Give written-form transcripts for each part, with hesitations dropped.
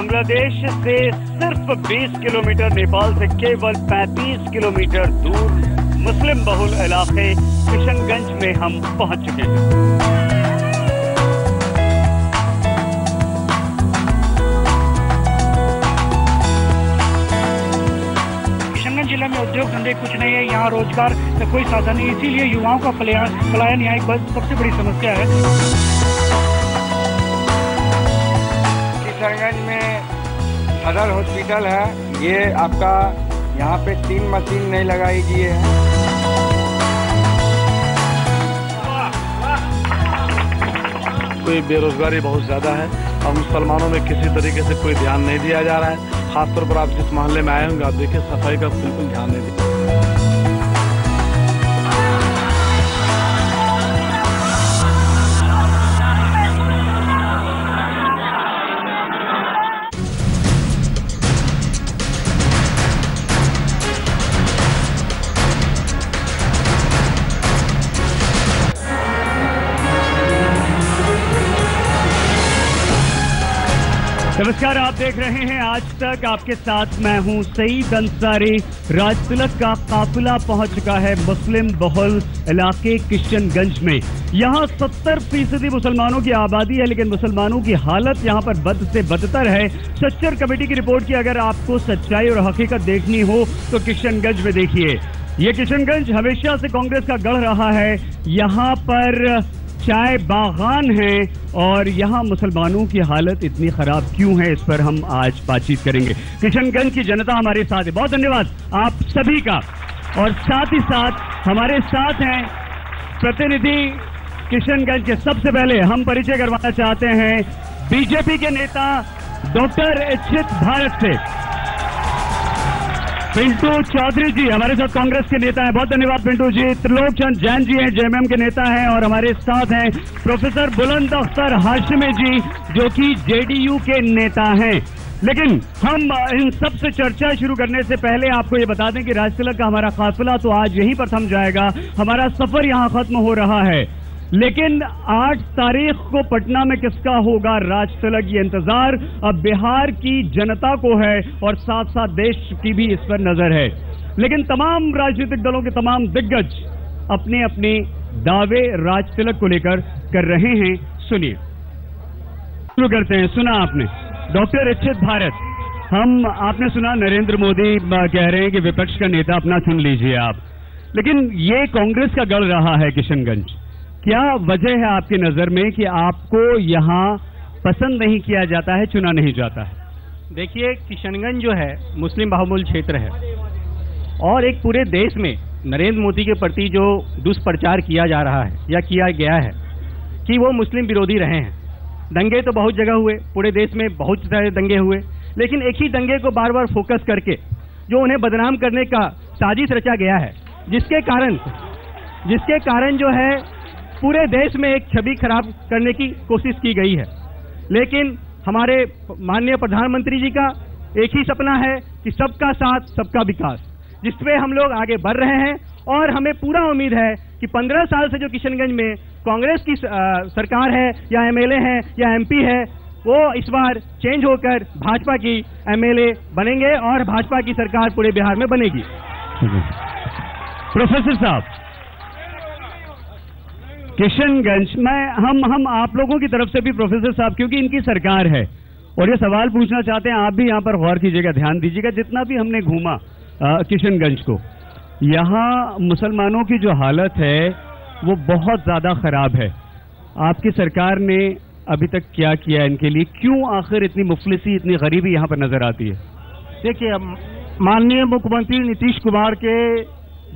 बांग्लादेश से सिर्फ 20 किलोमीटर, नेपाल से केवल 35 किलोमीटर दूर मुस्लिम बहुल इलाके किशनगंज में हम पहुंच चुके हैं। किशनगंज जिला में उद्योग धंधे कुछ नहीं है, यहाँ रोजगार का कोई साधन नहीं, इसीलिए युवाओं का पलायन यहाँ एक सबसे बड़ी समस्या है। किशनगंज में सदर हॉस्पिटल है, ये आपका यहाँ पे 3 मशीन नहीं लगाई गई है। कोई बेरोजगारी बहुत ज़्यादा है और मुसलमानों में किसी तरीके से कोई ध्यान नहीं दिया जा रहा है। खासतौर पर आप जिस मोहल्ले में आए होंगे आप देखिए सफाई का बिल्कुल ध्यान नहीं दिया। नमस्कार, आप देख रहे हैं आज तक। आपके साथ मैं हूं सईद अंसारी। राजतिलक का काफिला पहुंच चुका है मुस्लिम बहुल इलाके किशनगंज में। यहां 70% मुसलमानों की आबादी है, लेकिन मुसलमानों की हालत यहां पर बद से बदतर है। सच्चर कमेटी की रिपोर्ट की अगर आपको सच्चाई और हकीकत देखनी हो तो किशनगंज में देखिए। ये किशनगंज हमेशा से कांग्रेस का गढ़ रहा है। यहाँ पर चाय बागान है और यहाँ मुसलमानों की हालत इतनी खराब क्यों है, इस पर हम आज बातचीत करेंगे। किशनगंज की जनता हमारे साथ है, बहुत धन्यवाद आप सभी का। और साथ ही साथ हमारे साथ हैं प्रतिनिधि किशनगंज के। सबसे पहले हम परिचय करवाना चाहते हैं बीजेपी के नेता डॉक्टर इच्छित भारत से। पिंटू चौधरी जी हमारे साथ कांग्रेस के नेता हैं, बहुत धन्यवाद पिंटू जी। त्रिलोक चंद जैन जी हैं, जेएमएम के नेता हैं। और हमारे साथ हैं प्रोफेसर बुलंद अख्तर हाशिमी जी, जो कि जेडीयू के नेता हैं। लेकिन हम इन सब से चर्चा शुरू करने से पहले आपको ये बता दें कि राजतिलक का हमारा काफिला तो आज यहीं पर थम जाएगा, हमारा सफर यहाँ खत्म हो रहा है। लेकिन 8 तारीख को पटना में किसका होगा राजतिलक, ये इंतजार अब बिहार की जनता को है और साथ साथ देश की भी इस पर नजर है। लेकिन तमाम राजनीतिक दलों के तमाम दिग्गज अपने अपने दावे राजतिलक को लेकर कर रहे हैं। सुनिए, शुरू करते हैं। सुना आपने डॉक्टर इच्छित भारत, आपने सुना नरेंद्र मोदी कह रहे हैं कि विपक्ष का नेता अपना चुन लीजिए आप, लेकिन ये कांग्रेस का गढ़ रहा है किशनगंज। क्या वजह है आपकी नजर में कि आपको यहाँ पसंद नहीं किया जाता है, चुना नहीं जाता है? देखिए, किशनगंज जो है मुस्लिम बहुल क्षेत्र है और एक पूरे देश में नरेंद्र मोदी के प्रति जो दुष्प्रचार किया जा रहा है या किया गया है कि वो मुस्लिम विरोधी रहे हैं। दंगे तो बहुत जगह हुए, पूरे देश में बहुत सारे दंगे हुए, लेकिन एक ही दंगे को बार बार फोकस करके जो उन्हें बदनाम करने का साजिश रचा गया है, जिसके कारण जो है पूरे देश में एक छवि खराब करने की कोशिश की गई है। लेकिन हमारे माननीय प्रधानमंत्री जी का एक ही सपना है कि सबका साथ सबका विकास, जिसपे हम लोग आगे बढ़ रहे हैं। और हमें पूरा उम्मीद है कि 15 साल से जो किशनगंज में कांग्रेस की सरकार है या एमएलए है या एमपी है, वो इस बार चेंज होकर भाजपा की एमएलए बनेंगे और भाजपा की सरकार पूरे बिहार में बनेगी। प्रोफेसर साहब, किशनगंज में हम आप लोगों की तरफ से भी प्रोफेसर साहब, क्योंकि इनकी सरकार है और ये सवाल पूछना चाहते हैं, आप भी यहाँ पर गौर कीजिएगा, ध्यान दीजिएगा। जितना भी हमने घूमा किशनगंज को, यहाँ मुसलमानों की जो हालत है वो बहुत ज़्यादा ख़राब है। आपकी सरकार ने अभी तक क्या किया इनके लिए? क्यों आखिर इतनी मुफलिसी, इतनी गरीबी यहाँ पर नज़र आती है? देखिए, माननीय मुख्यमंत्री नीतीश कुमार के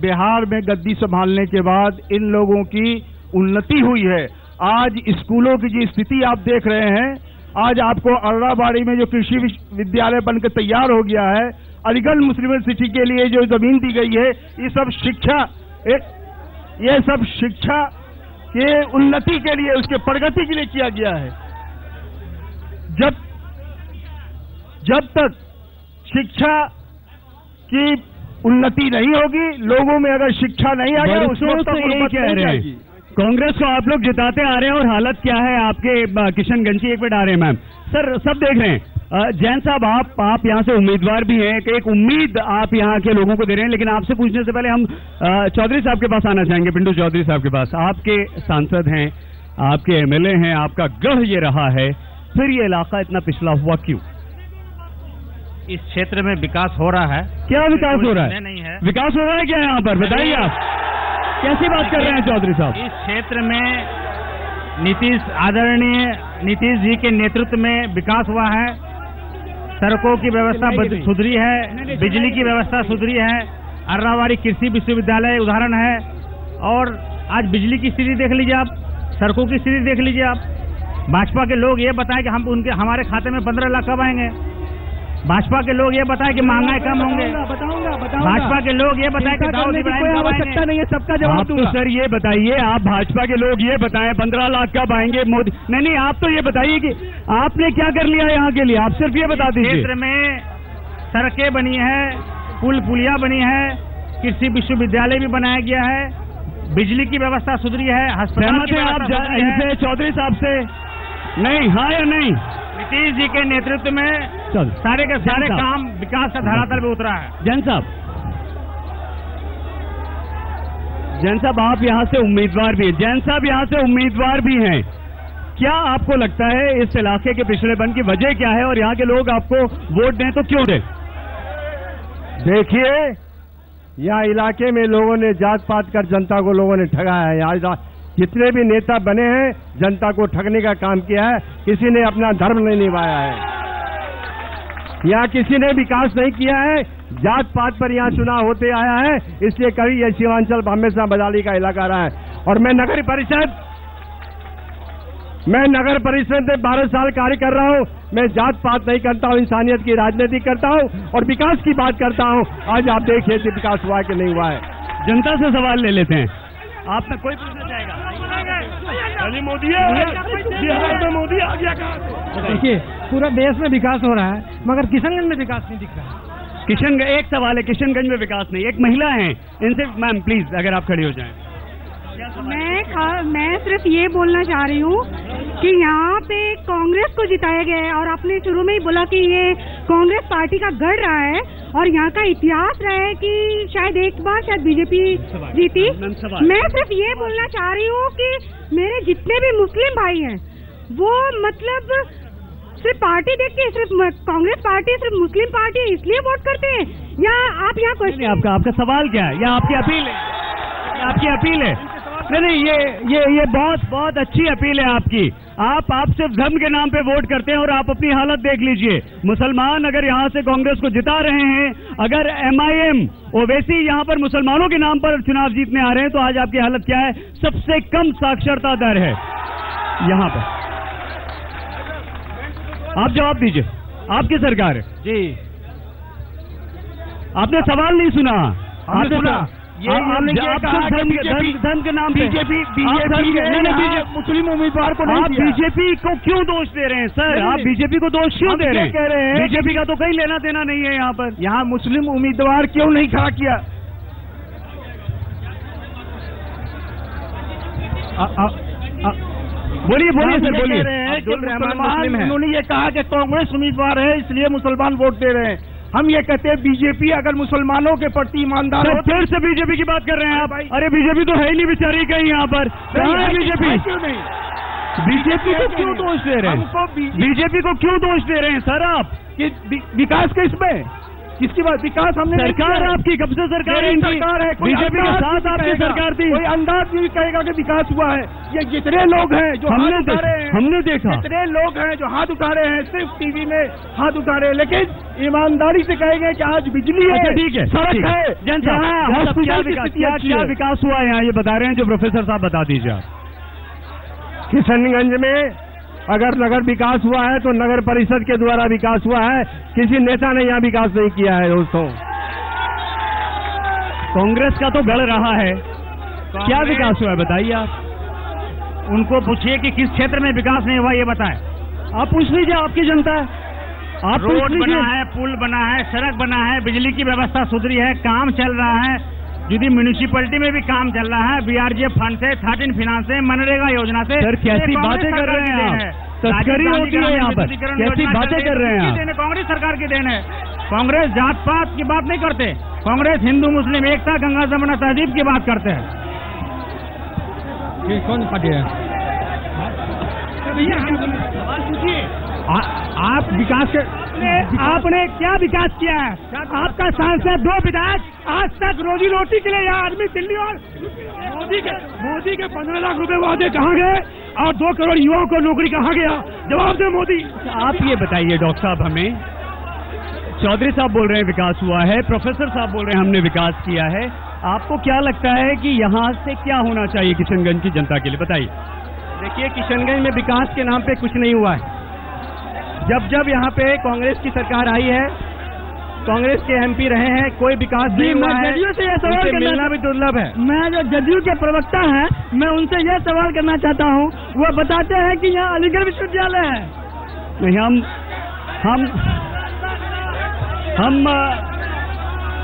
बिहार में गद्दी संभालने के बाद इन लोगों की उन्नति हुई है। आज स्कूलों की जो स्थिति आप देख रहे हैं, आज आपको अरड़ाबाड़ी में जो कृषि विश्वविद्यालय बनकर तैयार हो गया है, अलीगढ़ मुस्लिम यूनिवर्सिटी के लिए जो जमीन दी गई है, ये सब शिक्षा के उन्नति के लिए, उसके प्रगति के लिए किया गया है। जब तक शिक्षा की उन्नति नहीं होगी, लोगों में अगर शिक्षा नहीं आएगा, उस वक्त यही कह रहे हैं। कांग्रेस को आप लोग जिताते आ रहे हैं और हालत क्या है आपके किशनगंज की? एक मिनट आ रहे हैं मैम। सर, सब देख रहे हैं, जैन साहब, आप यहाँ से उम्मीदवार भी हैं, एक उम्मीद आप यहाँ के लोगों को दे रहे हैं, लेकिन आपसे पूछने से पहले हम चौधरी साहब के पास आना चाहेंगे, पिंटू चौधरी साहब के पास। आपके सांसद हैं, आपके एमएलए हैं, आपका गढ़ ये रहा है, फिर ये इलाका इतना पिछड़ा हुआ क्यों? इस क्षेत्र में विकास हो रहा है। क्या विकास हो रहा है? नहीं है विकास हो रहा है क्या यहाँ पर? बताइए आप कैसी बात कर रहे हैं चौधरी साहब? इस क्षेत्र में आदरणीय नीतीश जी के नेतृत्व में विकास हुआ है। सड़कों की व्यवस्था सुधरी है, बिजली की व्यवस्था सुधरी है, अर्रावाड़ी कृषि विश्वविद्यालय उदाहरण है। और आज बिजली की स्थिति देख लीजिए आप, सड़कों की स्थिति देख लीजिए आप। भाजपा के लोग ये बताएं कि हमारे खाते में 15 लाख कब आएंगे। भाजपा के लोग ये बताएं कि महंगाई कम होंगे। भाजपा के लोग ये बताएं कि दाऊद इब्राहिम कब आएंगे। नहीं है, सबका जवाब दूंगा। सर ये बताइए, आप भाजपा के लोग ये बताएं 15 लाख कब आएंगे मोदी? नहीं, आप तो ये बताइए कि आपने क्या कर लिया यहाँ के लिए, आप सिर्फ ये बता दीजिए। क्षेत्र में सड़कें बनी है, पुलिया बनी है, कृषि विश्वविद्यालय भी बनाया गया है, बिजली की व्यवस्था सुधरी है, सहमत हैं आप इनसे चौधरी साहब से? नहीं, हाँ या नहीं? नीतीश जी के नेतृत्व में सारे के सारे काम विकास का धरातल पे उतरा है। जैन साहब, आप यहाँ से उम्मीदवार भी हैं। जैन साहब यहाँ से उम्मीदवार भी हैं। क्या आपको लगता है इस इलाके के पिछड़ेपन की वजह क्या है और यहाँ के लोग आपको वोट दें तो क्यों दें? देखिए, यहाँ इलाके में लोगों ने जात पात कर जनता को लोगों ने ठगाया है। आज जितने भी नेता बने हैं जनता को ठगने का काम किया है, किसी ने अपना धर्म नहीं निभाया है। यहाँ किसी ने विकास नहीं किया है, जात पात पर यहाँ चुनाव होते आया है, इसलिए कभी यह सीमांचल हमेशा बदाली का इलाका रहा है। और मैं नगर परिषद में 12 साल कार्य कर रहा हूँ। मैं जात पात नहीं करता हूँ, इंसानियत की राजनीति करता हूँ और विकास की बात करता हूँ। आज आप देखिए कि विकास हुआ कि नहीं हुआ है। जनता से सवाल ले लेते हैं। आप में कोई पूछना चाहेगा? मोदी बिहार में मोदी आ गया कहाँ? देखिए, पूरा देश में विकास हो रहा है, मगर किशनगंज में विकास नहीं दिख रहा है। किशनगंज, एक सवाल है, किशनगंज में विकास नहीं। एक महिला है, इनसे मैम प्लीज अगर आप खड़ी हो जाएं। मैं सिर्फ ये बोलना चाह रही हूँ कि यहाँ पे कांग्रेस को जिताया गया है और आपने शुरू में ही बोला कि ये कांग्रेस पार्टी का गढ़ रहा है और यहाँ का इतिहास रहा है कि शायद एक बार शायद बीजेपी जीती। मैं सिर्फ ये बोलना चाह रही हूँ कि मेरे जितने भी मुस्लिम भाई हैं वो मतलब सिर्फ पार्टी देख के सिर्फ कांग्रेस पार्टी सिर्फ मुस्लिम पार्टी है इसलिए वोट करते हैं, या आप यहाँ क्वेश्चन? आपका सवाल क्या है या आपकी अपील है? आपकी अपील है? नहीं, ये बहुत अच्छी अपील है आपकी। आप सिर्फ धर्म के नाम पे वोट करते हैं और आप अपनी हालत देख लीजिए। मुसलमान अगर यहाँ से कांग्रेस को जिता रहे हैं, अगर MIM ओवैसी यहाँ पर मुसलमानों के नाम पर चुनाव जीतने आ रहे हैं, तो आज आपकी हालत क्या है? सबसे कम साक्षरता दर है यहाँ पर। आप जवाब दीजिए, आपकी सरकार है जी। आपने सवाल नहीं सुना? आपने सुना? धर्म के नाम बीजेपी मुस्लिम उम्मीदवार को नहीं, आप बीजेपी को क्यों दोष दे रहे हैं सर? आप बीजेपी को दोष क्यों दे रहे हैं? कह रहे हैं बीजेपी का तो कहीं लेना देना नहीं है यहाँ पर। यहाँ मुस्लिम उम्मीदवार क्यों नहीं खड़ा किया? बोलिए सर, बोलिए। उन्होंने ये कहा कि कांग्रेस उम्मीदवार है इसलिए मुसलमान वोट दे रहे हैं। हम ये कहते हैं बीजेपी अगर मुसलमानों के प्रति ईमानदार हो। फिर से बीजेपी की बात कर रहे हैं आप? अरे बीजेपी तो है ही नहीं बेचारी कहीं यहाँ पर। बीजेपी क्यों नहीं? बीजेपी को क्यों दोष दे रहे हैं? बीजेपी को क्यों दोष दे रहे हैं सर आप? कि विकास किसमें? किसकी बात? विकास हमने सरकार आपकी कब से सरकार है? सरकार है बीजेपी के साथ आपकी सरकार थी। कोई अंदाज नहीं कहेगा कि विकास हुआ है। ये जितने लोग हैं जो हमने देखा, जितने लोग हैं जो हाथ उठा रहे हैं सिर्फ टीवी में हाथ उठा रहे हैं, लेकिन ईमानदारी से कहेंगे कि आज बिजली है, ठीक है, सड़क है, क्या विकास हुआ है यहाँ ये बता रहे हैं जो प्रोफेसर साहब बता दीजिए आप। किशनगंज में अगर नगर विकास हुआ है तो नगर परिषद के द्वारा विकास हुआ है, किसी नेता ने यहाँ विकास नहीं किया है दोस्तों। कांग्रेस का तो गढ़ रहा है, क्या विकास हुआ है बताइए आप? उनको पूछिए कि किस क्षेत्र में विकास नहीं हुआ ये बताएं। आप पूछ लीजिए, आपकी जनता है। आप रोड बना है, पुल बना है, सड़क बना है, बिजली की व्यवस्था सुधरी है, काम चल रहा है। यदि म्यूनिसिपैलिटी में भी काम चल रहा है, BRGF फंड से, 13 फिनांस से, मनरेगा योजना से। सर कैसी बातें कर रहे हैं आप? तस्करी होती है यहाँ पर, कैसी बातें कर रहे हैं आप? कांग्रेस सरकार की देन है। कांग्रेस जात पात की बात नहीं करते, कांग्रेस हिंदू मुस्लिम एकता गंगा जमुना तहजीब की बात करते हैं। कौन पार्टी है? आप विकास के आपने क्या विकास किया है? आपका सांसद 2 विधायक आज तक रोजी रोटी के लिए यहाँ आदमी दिल्ली और मोदी के 15 लाख रुपए वादे कहाँ गए और 2 करोड़ युवाओं को नौकरी कहाँ गया? जवाब दे मोदी। आप ये बताइए डॉक्टर साहब हमें, चौधरी साहब बोल रहे हैं विकास हुआ है, प्रोफेसर साहब बोल रहे हैं हमने विकास किया है, आपको क्या लगता है कि यहाँ से क्या होना चाहिए किशनगंज की जनता के लिए, बताइए। देखिए, किशनगंज में विकास के नाम पे कुछ नहीं हुआ है। जब यहाँ पे कांग्रेस की सरकार आई है, कांग्रेस के एमपी रहे हैं, कोई विकास नहीं हुआ है। जदयू से ये सवाल मिलना भी दुर्लभ है। मैं जो जदयू के प्रवक्ता हैं, मैं उनसे ये सवाल करना चाहता हूँ, वो बताते हैं कि यहाँ अलीगढ़ विश्वविद्यालय है। नहीं,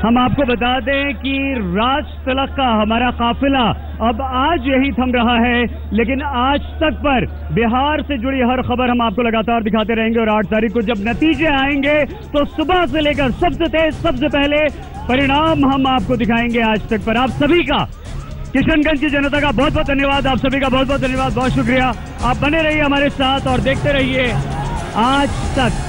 हम आपको बता दें कि राज तलक का हमारा काफिला अब आज यही थम रहा है, लेकिन आज तक पर बिहार से जुड़ी हर खबर हम आपको लगातार दिखाते रहेंगे और 8 तारीख को जब नतीजे आएंगे तो सुबह से लेकर सबसे तेज सबसे पहले परिणाम हम आपको दिखाएंगे आज तक पर। आप सभी का, किशनगंज की जनता का बहुत बहुत धन्यवाद, आप सभी का बहुत बहुत धन्यवाद, बहुत शुक्रिया। आप बने रहिए हमारे साथ और देखते रहिए आज तक।